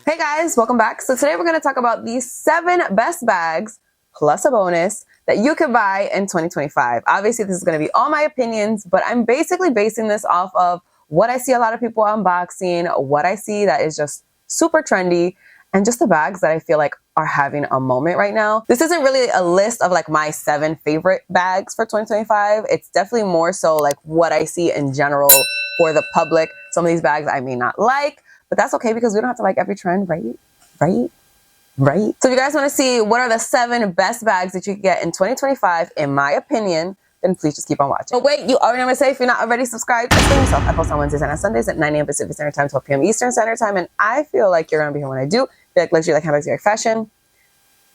Hey guys, welcome back. So today we're going to talk about the 7 best bags plus a bonus that you could buy in 2025. Obviously, this is going to be all my opinions, but I'm basically basing this off of what I see a lot of people unboxing, what I see that is just super trendy, and just the bags that I feel like are having a moment right now. This isn't really a list of like my 7 favorite bags for 2025. It's definitely more so like what I see in general for the public. Some of these bags I may not like, but that's okay because we don't have to like every trend, right? So if you guys want to see what are the 7 best bags that you can get in 2025, in my opinion, then please just keep on watching. But wait, you already know what to say. If you're not already subscribed, explain yourself. I post on Wednesdays and on Sundays at 9 a.m. Pacific Standard Time, 12 p.m. Eastern Standard Time, and I feel like you're going to be here when I do. If you like luxury, like handbags, you like fashion,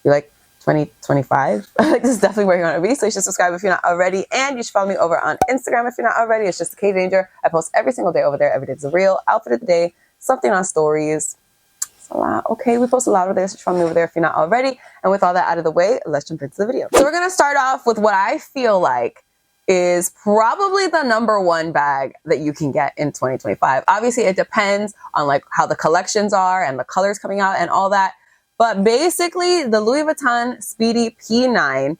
you like 2025, like this is definitely where you're going to be. So you should subscribe if you're not already, and you should follow me over on Instagram if you're not already. It's just K Danger. I post every single day over there. Every day is a real outfit of the day, something on stories. It's a lot. Okay, we post a lot over there, so follow me over there if you're not already. And with all that out of the way, let's jump into the video. So we're going to start off with what I feel like is probably the #1 bag that you can get in 2025. Obviously, it depends on like how the collections are and the colors coming out and all that. But basically, the Louis Vuitton Speedy P9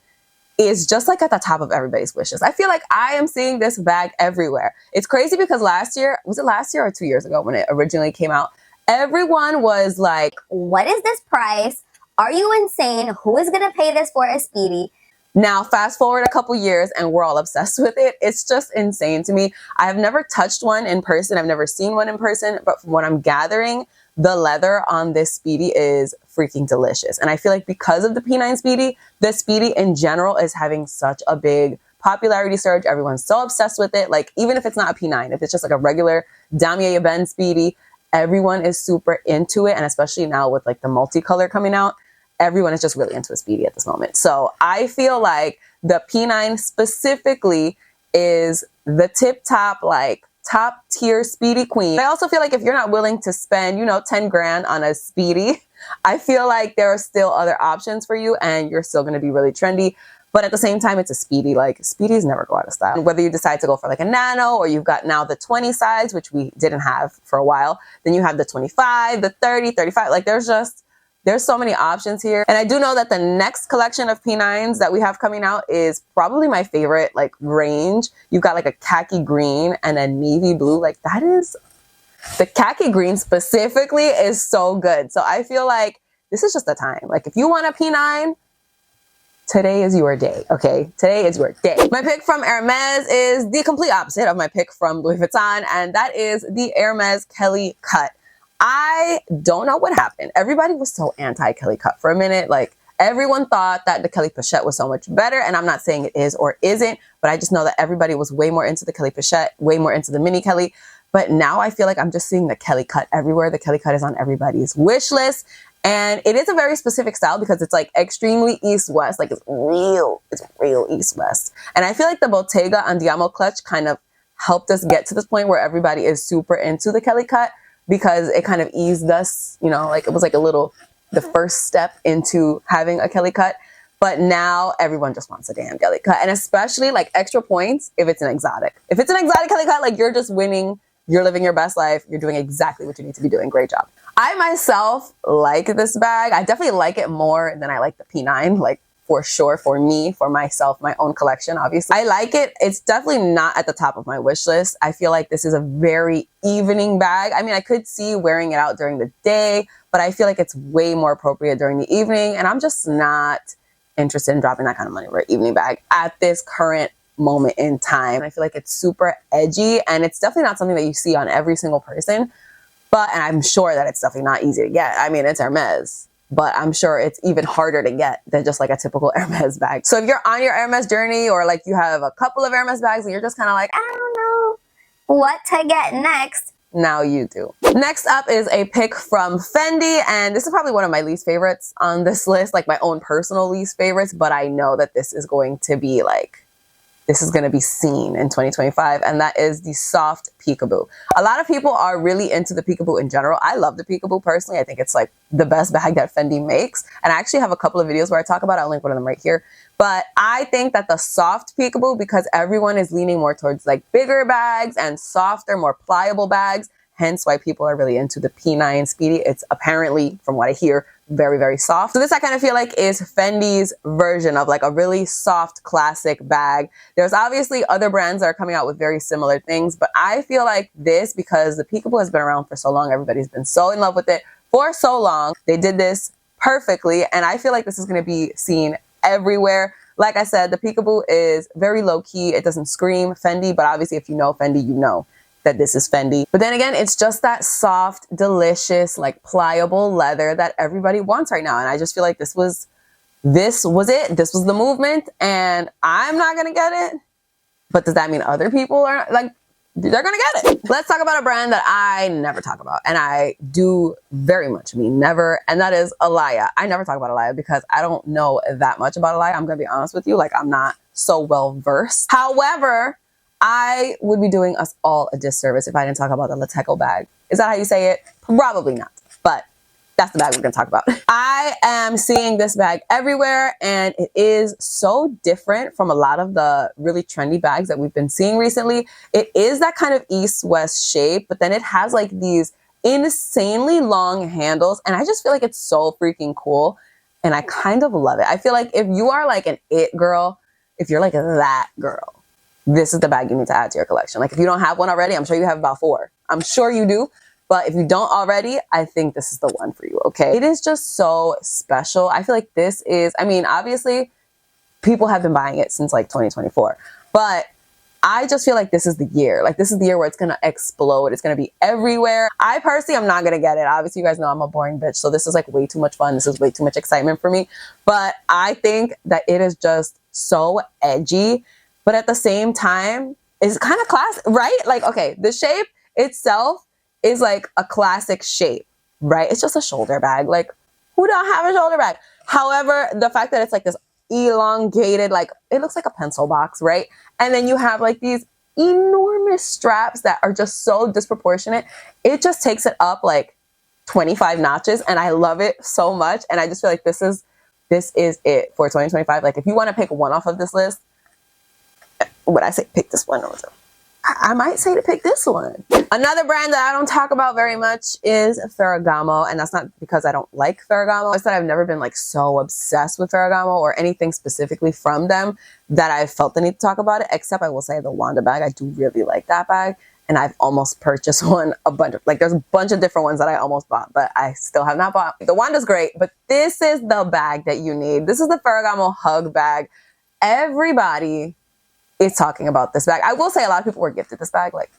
is just like at the top of everybody's wishes. I feel like I am seeing this bag everywhere. It's crazy because last year, was it last year or 2 years ago when it originally came out? Everyone was like, what is this price? Are you insane? Who is going to pay this for a Speedy? Now, fast forward a couple years and we're all obsessed with it. It's just insane to me. I have never touched one in person. I've never seen one in person, but from what I'm gathering, the leather on this Speedy is freaking delicious. And I feel like because of the P9 Speedy, the Speedy in general is having such a big popularity surge. Everyone's so obsessed with it. Like, even if it's not a P9, if it's just like a regular Damier Ebene Speedy, everyone is super into it. And especially now with like the multicolor coming out, everyone is just really into a Speedy at this moment. So I feel like the P9 specifically is the top tier Speedy queen. I also feel like if you're not willing to spend, 10 grand on a Speedy, I feel like there are still other options for you and you're still going to be really trendy. But at the same time, it's a Speedy. Like, Speedies never go out of style. Whether you decide to go for like a nano or you've got now the 20 size, which we didn't have for a while, then you have the 25, the 30, 35. Like, there's so many options here. And I do know that the next collection of P9s that we have coming out is probably my favorite, like, range. You've got like a khaki green and a navy blue. Like, that is, the khaki green specifically is so good. So I feel like this is just the time. Like, if you want a P9, today is your day, okay? Today is your day. My pick from Hermes is the complete opposite of my pick from Louis Vuitton, and that is the Hermes Kelly Cut. I don't know what happened. Everybody was so anti-Kelly Cut for a minute. Like, everyone thought that the Kelly Pochette was so much better, and I'm not saying it is or isn't, but I just know that everybody was way more into the Kelly Pochette, way more into the mini Kelly. But now I feel like I'm just seeing the Kelly Cut everywhere. The Kelly Cut is on everybody's wish list. And it is a very specific style because it's like extremely east-west. Like, it's real east-west. And I feel like the Bottega Andiamo clutch kind of helped us get to this point where everybody is super into the Kelly Cut because it kind of eased us, like it was like the first step into having a Kelly Cut. But now everyone just wants a damn Kelly Cut. And especially like extra points if it's an exotic. If it's an exotic Kelly Cut, like, you're just winning. You're living your best life. You're doing exactly what you need to be doing. Great job. I myself like this bag. I definitely like it more than I like the P9, like, for sure, for me, for myself, my own collection, obviously. I like it. It's definitely not at the top of my wish list. I feel like this is a very evening bag. I mean, I could see wearing it out during the day, but I feel like it's way more appropriate during the evening. And I'm just not interested in dropping that kind of money for an evening bag at this current moment in time. I feel like it's super edgy and it's definitely not something that you see on every single person. And I'm sure that it's definitely not easy to get. I mean, it's Hermes, but I'm sure it's even harder to get than just like a typical Hermes bag. So if you're on your Hermes journey or like you have a couple of Hermes bags and you're just kind of like, I don't know what to get next, now you do. Next up is a pick from Fendi, and this is probably one of my least favorites on this list, like my own personal least favorites, but I know that this is going to be like, this is going to be seen in 2025, and that is the soft Peekaboo. A lot of people are really into the Peekaboo in general. I love the Peekaboo personally. I think it's like the best bag that Fendi makes, and I actually have a couple of videos where I talk about it. I'll link one of them right here. But I think that the soft Peekaboo, because everyone is leaning more towards like bigger bags and softer, more pliable bags, hence why people are really into the P9 Speedy. It's apparently, from what I hear, very, very soft. So this I kind of feel like is Fendi's version of like a really soft classic bag. There's obviously other brands that are coming out with very similar things, but I feel like this, because the Peekaboo has been around for so long, everybody's been so in love with it for so long, they did this perfectly, and I feel like this is going to be seen everywhere. Like I said, the Peekaboo is very low-key. It doesn't scream Fendi, but obviously if you know Fendi, you know that this is Fendi. But then again, it's just that soft, delicious, like pliable leather that everybody wants right now. And I just feel like this was it. This was the movement, and I'm not gonna get it. But does that mean other people are like, they're gonna get it? Let's talk about a brand that I never talk about, and I do very much mean never, and that is Alaia. I never talk about Alaia because I don't know that much about Alaia. I'm gonna be honest with you, like I'm not so well versed. However, I would be doing us all a disservice if I didn't talk about the Le Teckel bag. Is that how you say it? Probably not, but that's the bag we're gonna talk about. I am seeing this bag everywhere, and it is so different from a lot of the really trendy bags that we've been seeing recently. It is that kind of east-west shape, but then it has like these insanely long handles, and I just feel like it's so freaking cool, and I kind of love it. I feel like if you are like an it girl, if you're like that girl, this is the bag you need to add to your collection. Like if you don't have one already, I'm sure you have about 4. I'm sure you do. But if you don't already, I think this is the one for you, okay? It is just so special. I feel like this is, I mean, obviously, people have been buying it since like 2024. But I just feel like this is the year. Like this is the year where it's gonna explode. It's gonna be everywhere. I personally am not gonna get it. Obviously, you guys know I'm a boring bitch, so this is like way too much fun. This is way too much excitement for me. But I think that it is just so edgy. But at the same time, it's kind of classic, right? Like, okay, the shape itself is like a classic shape, right? It's just a shoulder bag. Like, who don't have a shoulder bag? However, the fact that it's like this elongated, like, it looks like a pencil box, right? And then you have like these enormous straps that are just so disproportionate. It just takes it up like 25 notches, and I love it so much. And I just feel like this is it for 2025. Like, if you want to pick one off of this list, would I say pick this one? I might say to pick this one. Another brand that I don't talk about very much is Ferragamo, and that's not because I don't like Ferragamo. It's that I've never been like so obsessed with Ferragamo or anything specifically from them that I felt the need to talk about it, except I will say the Wanda bag. I do really like that bag, and I've almost purchased one a bunch of, like there's a bunch of different ones that I almost bought, but I still have not bought. The Wanda's great, but this is the bag that you need. This is the Ferragamo Hug Bag. Everybody is talking about this bag. I will say a lot of people were gifted this bag. Like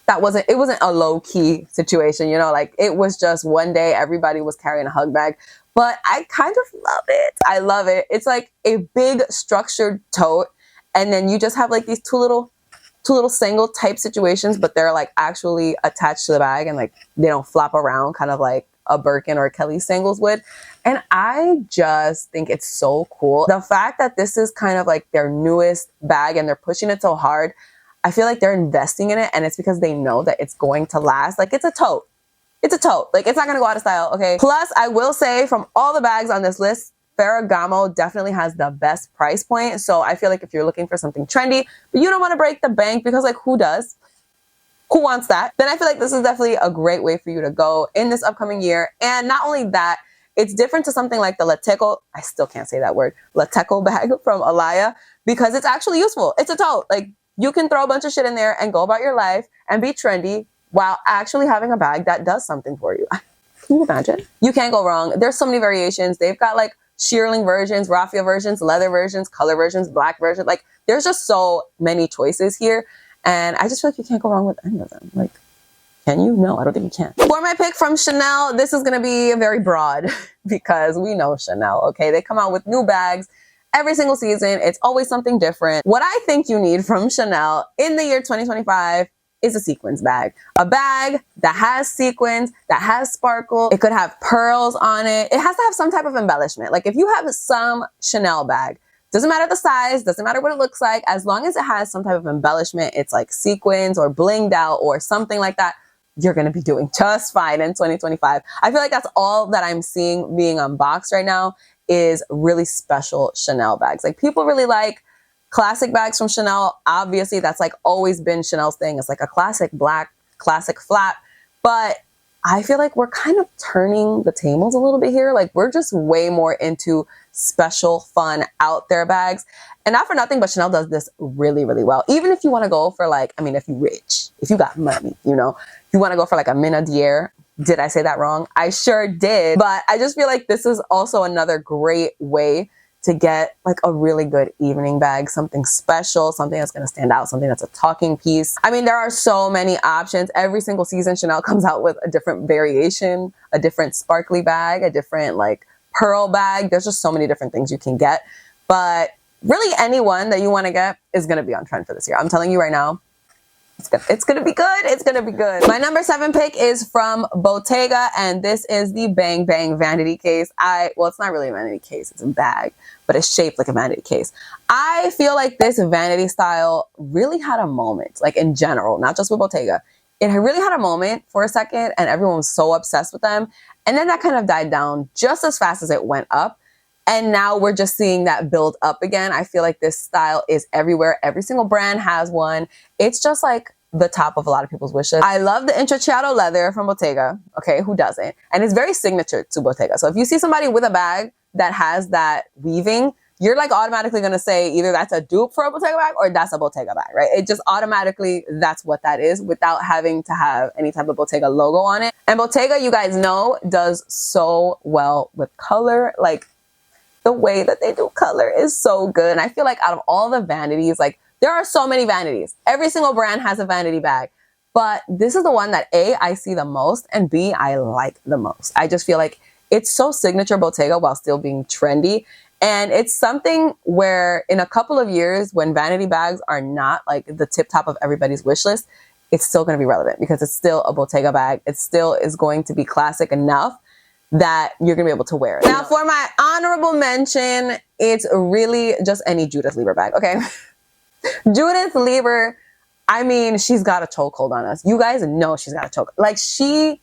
it wasn't a low key situation, you know, like it was just one day everybody was carrying a hug bag, but I kind of love it. I love it. It's like a big structured tote. And then you just have like these two little single type situations, but they're like actually attached to the bag and like they don't flop around kind of like a Birkin or a Kelly singles would. And I just think it's so cool. The fact that this is kind of like their newest bag and they're pushing it so hard, I feel like they're investing in it, and it's because they know that it's going to last. Like it's a tote. It's a tote. Like it's not going to go out of style, okay? Plus, I will say from all the bags on this list, Ferragamo definitely has the best price point. So I feel like if you're looking for something trendy, but you don't want to break the bank, because like who does? Who wants that? Then I feel like this is definitely a great way for you to go in this upcoming year. And not only that, it's different to something like the Le Teckel, I still can't say that word, Le Teckel bag from Alaia, because it's actually useful. It's a tote. Like you can throw a bunch of shit in there and go about your life and be trendy while actually having a bag that does something for you. Can you imagine? You can't go wrong. There's so many variations. They've got like shearling versions, raffia versions, leather versions, color versions, black versions. Like there's just so many choices here. And I just feel like you can't go wrong with any of them. Like, can you? No, I don't think you can. For my pick from Chanel, this is going to be very broad because we know Chanel, okay? They come out with new bags every single season. It's always something different. What I think you need from Chanel in the year 2025 is a sequins bag. A bag that has sequins, that has sparkle. It could have pearls on it. It has to have some type of embellishment. Like if you have some Chanel bag, doesn't matter the size, doesn't matter what it looks like, as long as it has some type of embellishment, it's like sequins or blinged out or something like that, you're going to be doing just fine in 2025. I feel like that's all that I'm seeing being unboxed right now is really special Chanel bags. Like people really like classic bags from Chanel. Obviously, that's like always been Chanel's thing. It's like a classic black, classic flat. But I feel like we're kind of turning the tables a little bit here. Like we're just way more into special, fun, out there bags. And not for nothing, but Chanel does this really, really well. Even if you want to go for like, I mean, if you're rich, if you got money, you know, you want to go for like a Menadier. Did I say that wrong? I sure did. But I just feel like this is also another great way to get like a really good evening bag, something special, something that's going to stand out, something that's a talking piece. I mean, there are so many options. Every single season, Chanel comes out with a different variation, a different sparkly bag, a different like pearl bag. There's just so many different things you can get. But really anyone that you want to get is going to be on trend for this year. I'm telling you right now. It's gonna be good. It's gonna be good. My number 7 pick is from Bottega, and this is the Bang Bang vanity case. Well, it's not really a vanity case. It's a bag, but it's shaped like a vanity case. I feel like this vanity style really had a moment, like in general, not just with Bottega. It really had a moment for a second, and everyone was so obsessed with them. And then that kind of died down just as fast as it went up. And now we're just seeing that build up again. I feel like this style is everywhere. Every single brand has one. It's just like the top of a lot of people's wishes. I love the intrecciato leather from Bottega. Okay, who doesn't? And it's very signature to Bottega. So if you see somebody with a bag that has that weaving, you're like automatically going to say either that's a dupe for a Bottega bag or that's a Bottega bag, right? It just automatically, that's what that is without having to have any type of Bottega logo on it. And Bottega, you guys know, does so well with color. Like, the way that they do color is so good. And I feel like out of all the vanities, like there are so many vanities. Every single brand has a vanity bag. But this is the one that A, I see the most, and B, I like the most. I just feel like it's so signature Bottega while still being trendy. And it's something where in a couple of years, when vanity bags are not like the tip top of everybody's wish list, it's still going to be relevant because it's still a Bottega bag. It still is going to be classic enough that you're gonna be able to wear it. Now for my honorable mention, it's really just any Judith Lieber bag, okay? Judith Lieber, I mean, she's got a chokehold on us. You guys know she's got a choke. Like, she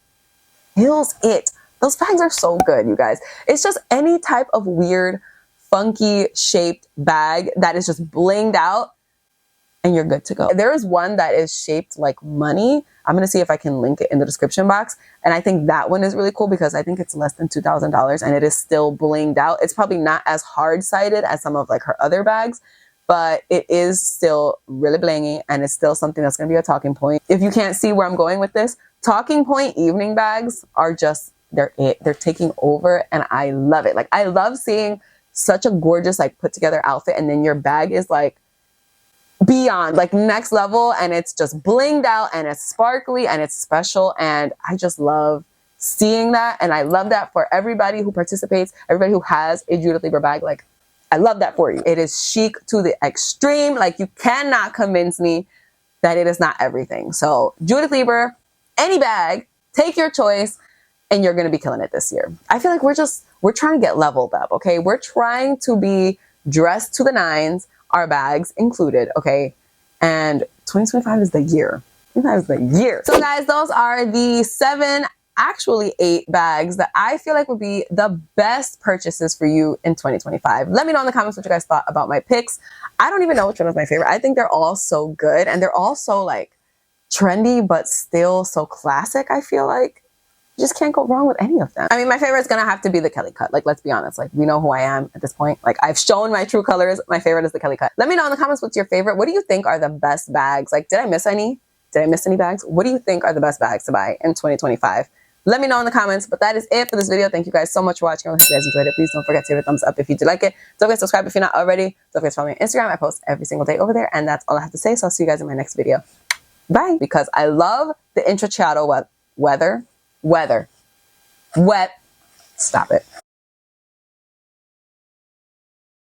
kills it. Those bags are so good, you guys. It's just any type of weird, funky shaped bag that is just blinged out and you're good to go. There is one that is shaped like money. I'm going to see if I can link it in the description box. And I think that one is really cool because I think it's less than $2,000 and it is still blinged out. It's probably not as hard-sided as some of like her other bags, but it is still really blingy and it's still something that's going to be a talking point. If you can't see where I'm going with this, talking point evening bags are just, they're taking over and I love it. Like, I love seeing such a gorgeous, like, put together outfit and then your bag is like beyond, like, next level, and it's just blinged out and it's sparkly and it's special, and I just love seeing that. And I love that for everybody who participates, everybody who has a Judith Lieber bag. Like, I love that for you. It is chic to the extreme. Like, you cannot convince me that it is not everything. So Judith Lieber, any bag, take your choice, and you're going to be killing it this year. I feel like we're trying to get leveled up, okay? We're trying to be dressed to the nines, our bags included, okay? And 2025 is the year. 2025 is the year. So guys, those are the 7, actually 8 bags that I feel like would be the best purchases for you in 2025. Let me know in the comments what you guys thought about my picks. I don't even know which one was my favorite. I think they're all so good and they're all so like trendy, but still so classic, I feel like. You just can't go wrong with any of them. I mean, my favorite is gonna have to be the Kelly Cut. Like, let's be honest. Like, we know who I am at this point. Like, I've shown my true colors. My favorite is the Kelly Cut. Let me know in the comments what's your favorite. What do you think are the best bags? Like, did I miss any? Did I miss any bags? What do you think are the best bags to buy in 2025? Let me know in the comments. But that is it for this video. Thank you guys so much for watching. I hope you guys enjoyed it. Please don't forget to give it a thumbs up if you did like it. Don't forget to subscribe if you're not already. Don't forget to follow me on Instagram. I post every single day over there. And that's all I have to say. So I'll see you guys in my next video. Bye. Because I love the intrecciato weather. Wet. Stop it.